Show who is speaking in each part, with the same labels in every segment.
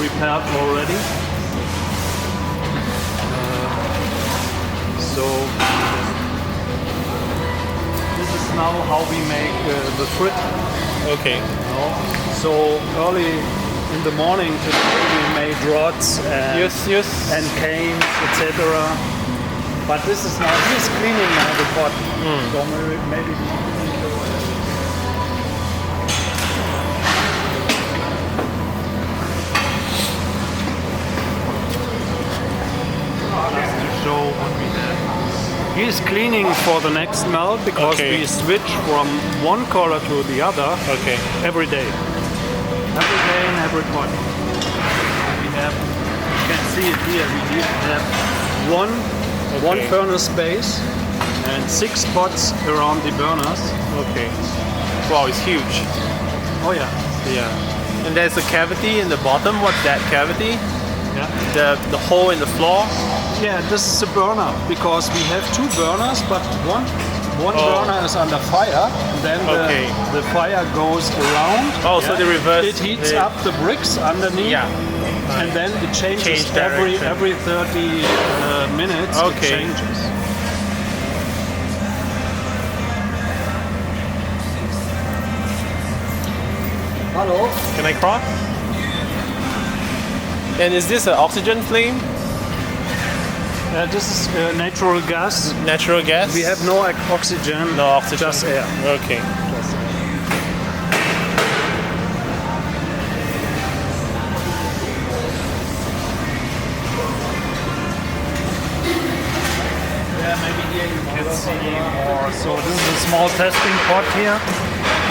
Speaker 1: prepared already. So this is now how we make the frit.
Speaker 2: Okay.
Speaker 1: So early in the morning today we made rods and, and canes, etc. But this is now, he's cleaning now the pot. So maybe just to show what we have. He is cleaning for the next melt because we switch from one color to the other every day. Every day in every pot. We have, you can see it here, we have one furnace space and 6 pots around the burners.
Speaker 2: Okay. Wow, it's huge.
Speaker 1: Oh yeah.
Speaker 2: Yeah. And there's a cavity in the bottom. What's that cavity?
Speaker 1: Yeah.
Speaker 2: The hole in the floor?
Speaker 1: Yeah, this is a burner because we have 2 burners, but one burner is under fire. And then the fire goes around.
Speaker 2: Oh, so the reverse.
Speaker 1: It heats up the bricks underneath.
Speaker 2: Yeah.
Speaker 1: And then it changes every 30 minutes. It changes. Hello.
Speaker 2: Can I cross? And is this an oxygen flame?
Speaker 1: This is natural gas.
Speaker 2: Natural gas?
Speaker 1: We have no oxygen.
Speaker 2: No oxygen.
Speaker 1: Just air.
Speaker 2: Okay.
Speaker 1: Just air. Yeah, maybe here you can see more. So this is a small testing pot here.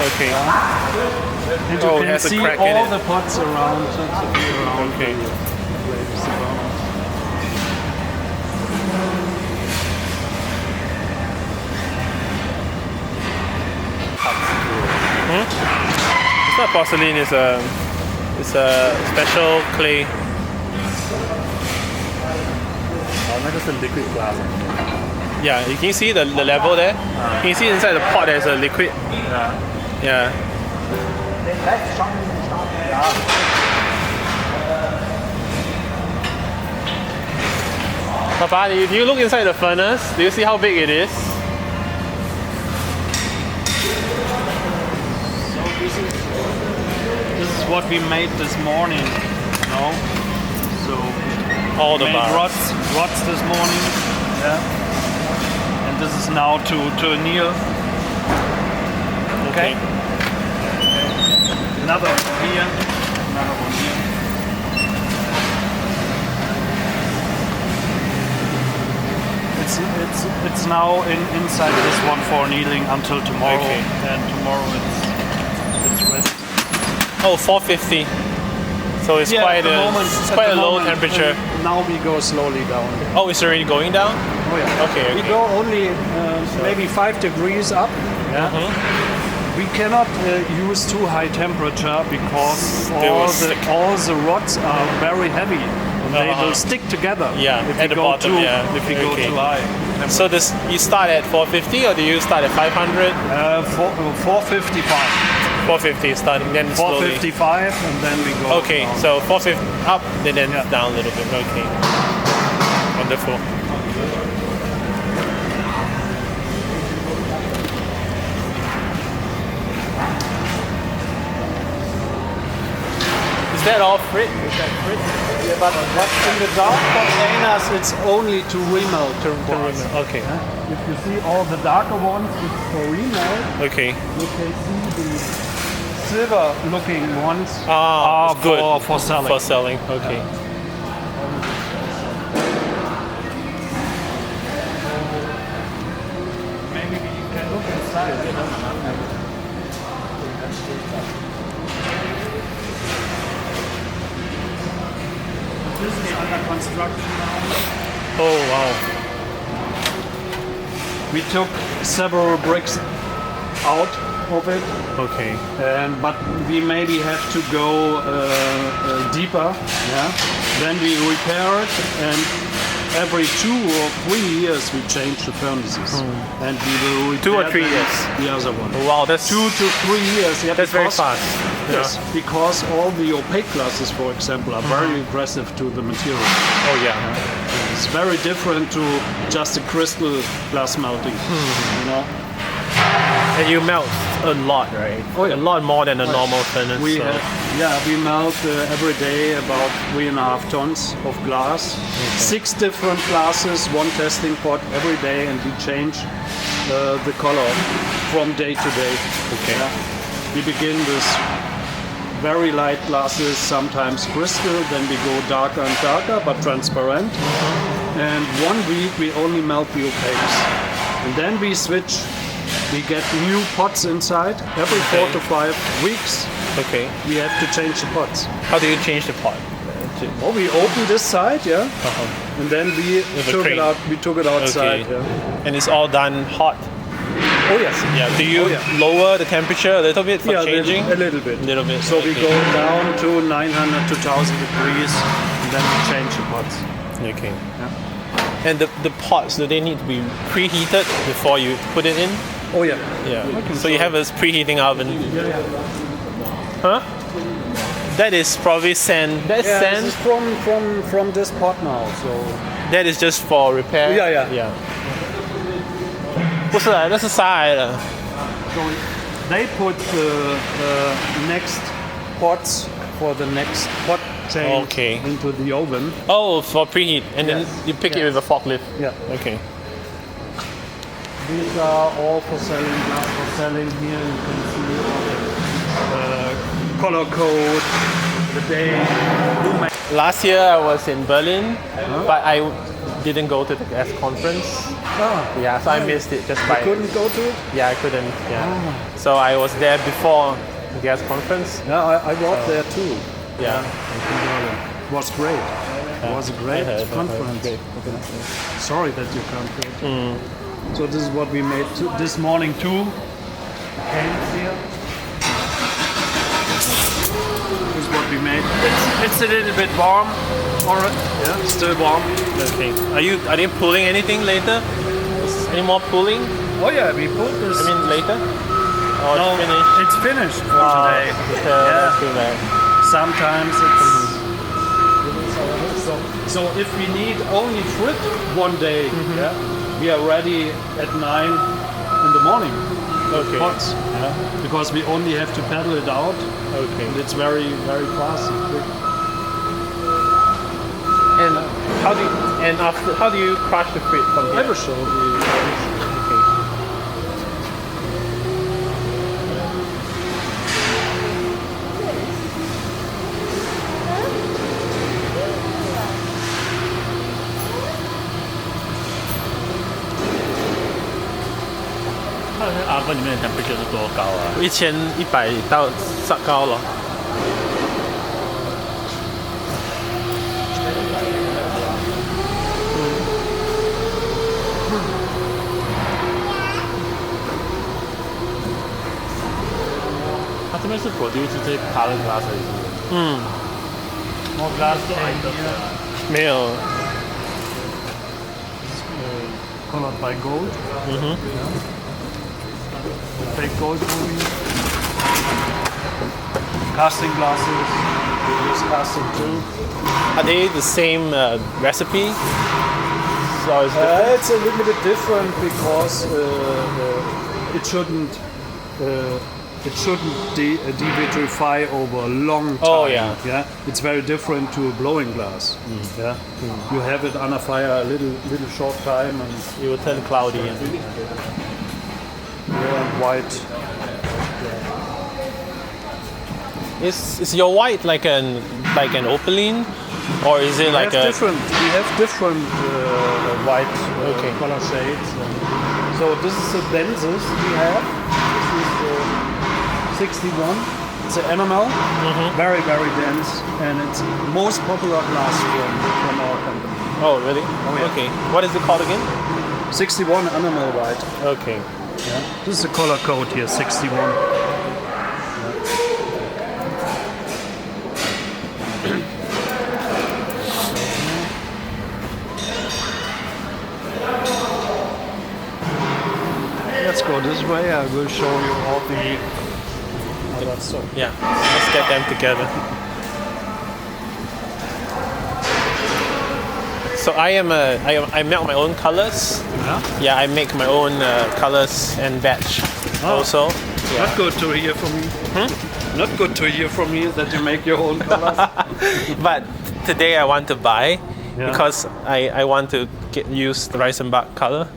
Speaker 2: Okay.
Speaker 1: And you can see all the pots around.
Speaker 2: Okay. It's not porcelain. It's a special clay.
Speaker 1: Oh, that is a liquid glass.
Speaker 2: Yeah, you can see the level there. You can see inside the pot there's a liquid. Yeah. Papa, if you look inside the furnace, do you see how big it is?
Speaker 1: This is what we made this morning. No? So
Speaker 2: all the bars.
Speaker 1: Rods this morning. Yeah. And this is now to anneal. Okay. Another one here. Another one here. It's now inside this one for annealing until tomorrow.
Speaker 2: Okay.
Speaker 1: And tomorrow it's ready.
Speaker 2: Oh, 450. So it's quite a low temperature.
Speaker 1: Now we go slowly down.
Speaker 2: Oh, it's already going down?
Speaker 1: Oh yeah.
Speaker 2: Okay.
Speaker 1: We go only maybe 5 degrees up. Yeah. We cannot use too high temperature because all the rods are very heavy. And they will stick together.
Speaker 2: Yeah.
Speaker 1: If
Speaker 2: at the bottom.
Speaker 1: If we go too high.
Speaker 2: So you start at 450 or do you start at 500?
Speaker 1: 455.
Speaker 2: 450 starting, then
Speaker 1: 455 and then we go
Speaker 2: down. So 450 up and then down a little bit. Okay. Wonderful. Is that all frit? Is that frit?
Speaker 1: Yeah, but in the dark containers it's only to remelt.
Speaker 2: Okay.
Speaker 1: If you see all the darker ones, it's for remelt.
Speaker 2: Okay.
Speaker 1: You can see the silver-looking ones
Speaker 2: are good
Speaker 1: for selling.
Speaker 2: For selling, okay.
Speaker 1: Maybe we can look inside. This is under construction now.
Speaker 2: Oh wow.
Speaker 1: We took several bricks out of it.
Speaker 2: Okay.
Speaker 1: But we maybe have to go deeper. Yeah. Then we repair it and every 2 or 3 years we change the furnaces, and we will repair
Speaker 2: 2 or 3 years.
Speaker 1: the other one.
Speaker 2: Wow, that's
Speaker 1: 2 to 3 years. Yeah,
Speaker 2: that's very fast.
Speaker 1: Yes, because all the opaque glasses, for example, are very aggressive to the material.
Speaker 2: Oh yeah.
Speaker 1: It's very different to just a crystal glass melting. You know.
Speaker 2: And you melt a lot, right?
Speaker 1: Oh, yeah.
Speaker 2: A lot more than a normal furnace.
Speaker 1: We
Speaker 2: so.
Speaker 1: we melt every day about 3.5 tons of glass. 6 different glasses, 1 testing pot every day, and we change the color from day to day.
Speaker 2: Okay.
Speaker 1: Yeah. We begin with very light glasses, sometimes crystal, then we go darker and darker, but transparent. And 1 week we only melt the opaques. And then we switch. We get new pots inside. Every 4 to 5 weeks
Speaker 2: Okay.
Speaker 1: we have to change the pots.
Speaker 2: How do you change the pot?
Speaker 1: Oh, we open this side, yeah, and then we
Speaker 2: a
Speaker 1: took it
Speaker 2: crane.
Speaker 1: out. We took it outside.
Speaker 2: Okay.
Speaker 1: Yeah.
Speaker 2: And it's all done hot.
Speaker 1: Oh yes.
Speaker 2: Yeah. Do you lower the temperature a little bit for changing?
Speaker 1: A little bit.
Speaker 2: Little bit.
Speaker 1: So we
Speaker 2: okay.
Speaker 1: go down to 900 to 1,000 degrees, and then we change the pots.
Speaker 2: Okay.
Speaker 1: Yeah.
Speaker 2: And the pots, do they need to be preheated before you put it in?
Speaker 1: Oh yeah.
Speaker 2: Yeah. So you have a preheating oven.
Speaker 1: Yeah.
Speaker 2: Huh? That is probably sand. That's
Speaker 1: Yeah,
Speaker 2: sand.
Speaker 1: this is from this pot now. So
Speaker 2: That is just for repair.
Speaker 1: Yeah.
Speaker 2: Yeah. 不是，那是沙来的。
Speaker 1: so they put the next pots for the next pot change
Speaker 2: Okay.
Speaker 1: into the oven.
Speaker 2: Oh, for preheat, and then
Speaker 1: Yes.
Speaker 2: you pick it
Speaker 1: Yes.
Speaker 2: with a forklift.
Speaker 1: Yeah.
Speaker 2: Okay.
Speaker 1: These are all for selling, glass for selling. Here you can see all the color code, the day.
Speaker 2: Last year I was in Berlin, but I didn't go to the gas conference. Yeah, so I missed it just by.
Speaker 1: Couldn't go to it?
Speaker 2: Yeah, I couldn't. Yeah. So I was there before the gas conference.
Speaker 1: Yeah, I walked there too.
Speaker 2: Yeah.
Speaker 1: It was great. It was a great conference.
Speaker 2: Great.
Speaker 1: Sorry that you can't go to. So this is what we made this morning too. Cans here. This is what we made. It's a little bit warm. Alright. Yeah, still warm.
Speaker 2: Okay. Are they pulling anything later? Is any more pulling?
Speaker 1: Oh yeah, we put this.
Speaker 2: I mean later? Or
Speaker 1: no,
Speaker 2: it's finished?
Speaker 1: it's finished for today.
Speaker 2: That's too bad.
Speaker 1: Sometimes it's. So if we need only frit one day, yeah, we are ready at 9 in the morning.
Speaker 2: Okay.
Speaker 1: Pots, yeah, because we only have to pedal it out,
Speaker 2: Okay.
Speaker 1: and it's very fast and quick.
Speaker 2: And how do you crush the frit from here?
Speaker 1: I will show you.
Speaker 2: Okay.
Speaker 3: oven 里面的 temperature 是多高啊？
Speaker 2: 1100到上高了。
Speaker 3: 它这边是 produce 这 color glass 而已。More glass items
Speaker 2: 没有。
Speaker 1: Colored by gold. Fake gold movie. Casting glasses. We use casting too.
Speaker 2: Are they the same recipe? So it's different?
Speaker 1: It's a little bit different because it shouldn't devitrify over a long time.
Speaker 2: Oh, yeah.
Speaker 1: Yeah, it's very different to a blowing glass. Yeah, you have it under fire a little short time and
Speaker 2: It will turn cloudy. And
Speaker 1: white.
Speaker 2: is your white like an opaline, or is it like a?
Speaker 1: We have different white
Speaker 2: Okay.
Speaker 1: color shades. So this is the densest we have. This is 61. It's an enamel, very dense, and it's most popular glass from our company.
Speaker 2: Oh really?
Speaker 1: yeah.
Speaker 2: Okay. What is it called again?
Speaker 1: 61 enamel white.
Speaker 2: Okay.
Speaker 1: Yeah. This is the color code here, 61. this way. I will show you all the other stuff.
Speaker 2: Yeah, let's get them together. So I melt my own colors.
Speaker 1: Yeah.
Speaker 2: Yeah, I make my own colors and batch also. Yeah.
Speaker 1: Not good to hear from you. Not good to hear from you that you make your own colors.
Speaker 2: But today I want to buy
Speaker 1: Yeah.
Speaker 2: because I want to use the Reichenbach color.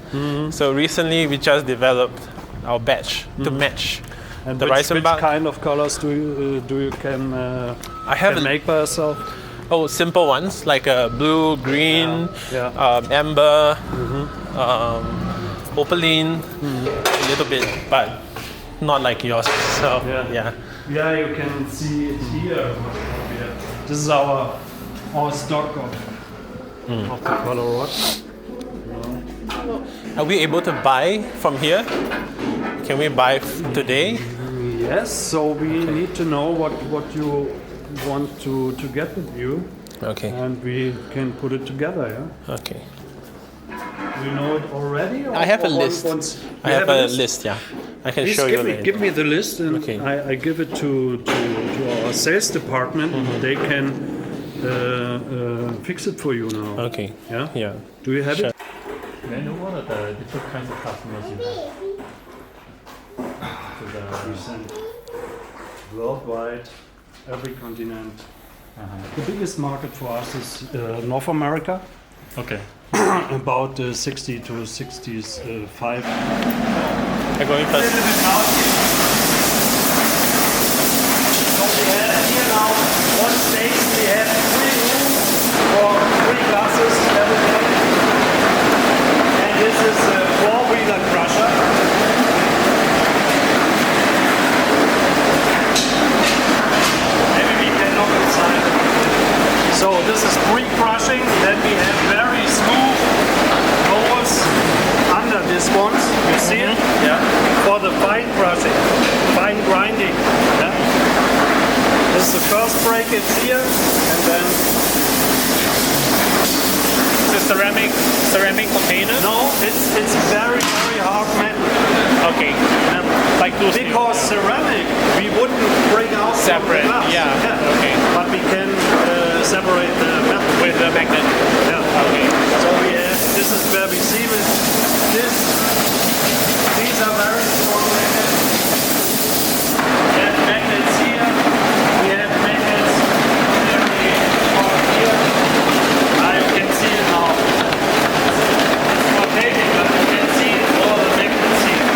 Speaker 2: So recently we just developed our batch to match
Speaker 1: And
Speaker 2: the
Speaker 1: which
Speaker 2: Reichenbach.
Speaker 1: kind of colors do you can
Speaker 2: I haven't
Speaker 1: make by yourself?
Speaker 2: simple ones like blue, green,
Speaker 1: Yeah.
Speaker 2: amber, opaline, a little bit, but not like yours. So yeah.
Speaker 1: Yeah, you can see it here. This is our stock of the color rod.
Speaker 2: Are we able to buy from here? Can we buy today?
Speaker 1: Yes, so we need to know what you want to get with you,
Speaker 2: Okay.
Speaker 1: and we can put it together. Yeah.
Speaker 2: Okay.
Speaker 1: Do you know it already? Or
Speaker 2: I have a
Speaker 1: or
Speaker 2: list.
Speaker 1: you
Speaker 2: I have a list. Yeah. I can
Speaker 1: Please
Speaker 2: show you later.
Speaker 1: give me the list, and
Speaker 2: Okay.
Speaker 1: I give it to our sales department. They can fix it for you now.
Speaker 2: Okay.
Speaker 1: Yeah.
Speaker 2: Yeah.
Speaker 1: Do you have
Speaker 2: Sure.
Speaker 1: it?
Speaker 3: May I know what are the different kinds of customers you have? To the,
Speaker 1: Send worldwide, every continent. The biggest market for us is North America,
Speaker 3: okay.
Speaker 1: about 60 to 65.
Speaker 2: I'm going first.
Speaker 1: So we have here now one station. We have 3 rooms for 3 classes every day. And this is a 4-wheeler crusher. Maybe we can look inside. So this is pre-crushing. Then we have very smooth holes under this ones. You see it?
Speaker 2: Yeah.
Speaker 1: For the fine crushing, fine grinding. Yeah? This is the first break, it's here, and then
Speaker 2: It's a ceramic container.
Speaker 1: no, it's very hard metal.
Speaker 2: Okay. Like those.
Speaker 1: Because ceramic, we wouldn't bring out from the
Speaker 2: Separate,
Speaker 1: glass.
Speaker 2: yeah, okay.
Speaker 1: But we can separate the metal.
Speaker 2: With the magnet.
Speaker 1: Yeah.
Speaker 2: Okay.
Speaker 1: So we have, this is where we see with this. These are very strong magnets. We have magnets here. We have magnets very far here. You can see it now. It's rotating, but you can see all the magnets here.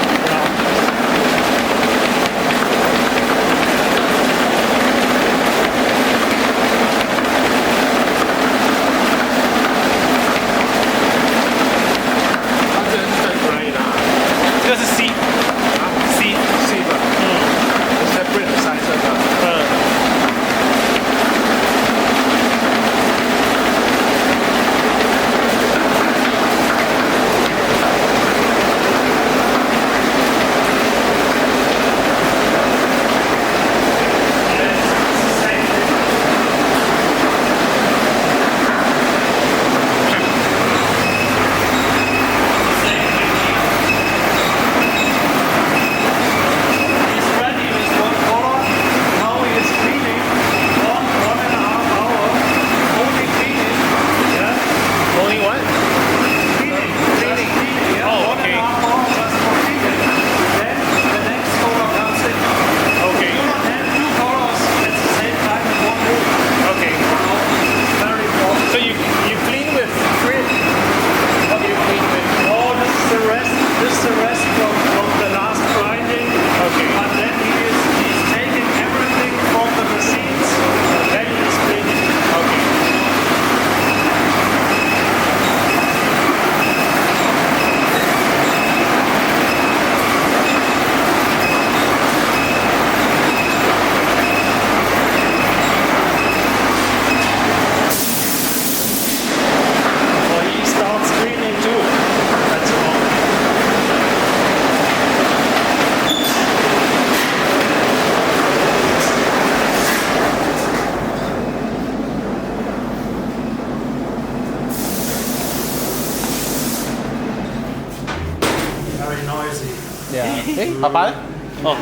Speaker 2: 哎，爸爸呢？哦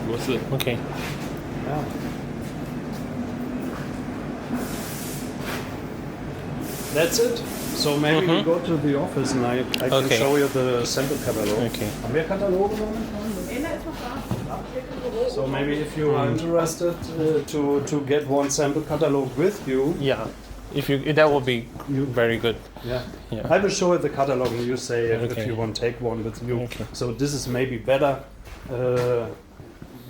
Speaker 3: 不是，
Speaker 2: ，OK。
Speaker 1: Yeah. That's it. So maybe we go to the office and I can
Speaker 2: Okay.
Speaker 1: show you the sample catalog.
Speaker 2: Okay.
Speaker 1: Haben wir Kataloge momentan? So maybe if you are interested to get one sample catalog with you,
Speaker 2: Yeah. If that would be very good.
Speaker 1: yeah.
Speaker 2: Yeah.
Speaker 1: I will show you the catalog and you say if
Speaker 2: Okay.
Speaker 1: you want to take one with you.
Speaker 2: Okay.
Speaker 1: So this is maybe better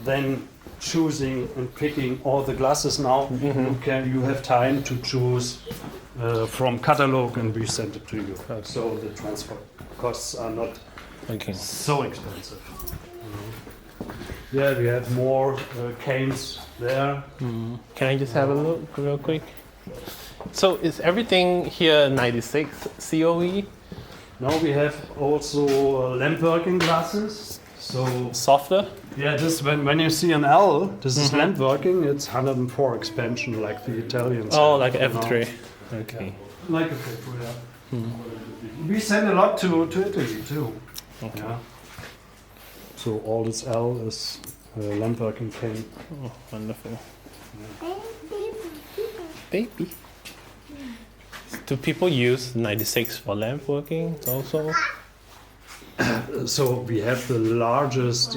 Speaker 1: than choosing and picking all the glasses now. You have time to choose from catalog and we send it to you. So the transfer costs are not
Speaker 2: Okay.
Speaker 1: so expensive. Yeah, we have more canes there.
Speaker 2: Can I just have a look real quick? So is everything here 96 COE?
Speaker 1: Now we have also lamp working glasses. So
Speaker 2: Softer?
Speaker 1: yeah, this when you see an L, this is lamp working. It's 104 expansion like the Italians.
Speaker 2: Oh,
Speaker 1: have,
Speaker 2: like
Speaker 1: you know.
Speaker 2: F3. Okay.
Speaker 1: Like a F3, yeah. We send a lot to Italy too.
Speaker 2: Okay.
Speaker 1: Yeah. So all this L is lamp working cane.
Speaker 2: Oh, wonderful. Baby. Do people use 96 for lamp working also?
Speaker 1: So we have the largest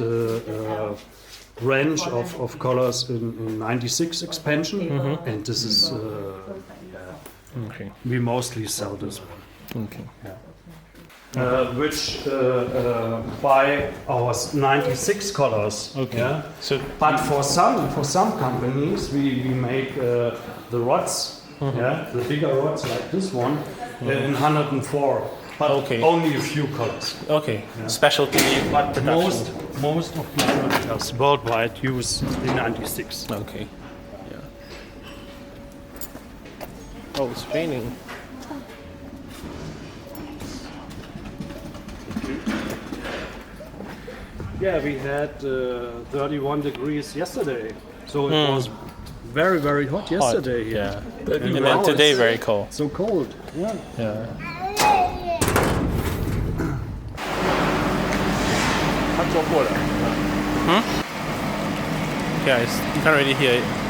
Speaker 1: range of colors in 96 expansion, and this is
Speaker 2: Okay.
Speaker 1: we mostly sell this one.
Speaker 2: Okay.
Speaker 1: Which buy our 96 colors.
Speaker 2: Okay.
Speaker 1: Yeah?
Speaker 2: So
Speaker 1: But for some companies, we make the rods, yeah, the bigger rods like this one, in 104. But
Speaker 2: Okay.
Speaker 1: only a few colors.
Speaker 2: okay, specialty
Speaker 1: But
Speaker 2: production.
Speaker 1: most of the manufacturers worldwide use the 96.
Speaker 2: Okay. Yeah. Oh, it's raining.
Speaker 1: Yeah, we had 31 degrees yesterday, so it was very, very hot yesterday here.
Speaker 2: Yeah.
Speaker 1: And
Speaker 2: And
Speaker 1: now
Speaker 2: then today
Speaker 1: it's
Speaker 2: very cold.
Speaker 1: so cold. Yeah.
Speaker 2: Yeah.
Speaker 3: 他做过了。
Speaker 2: Guys, you can't really hear it.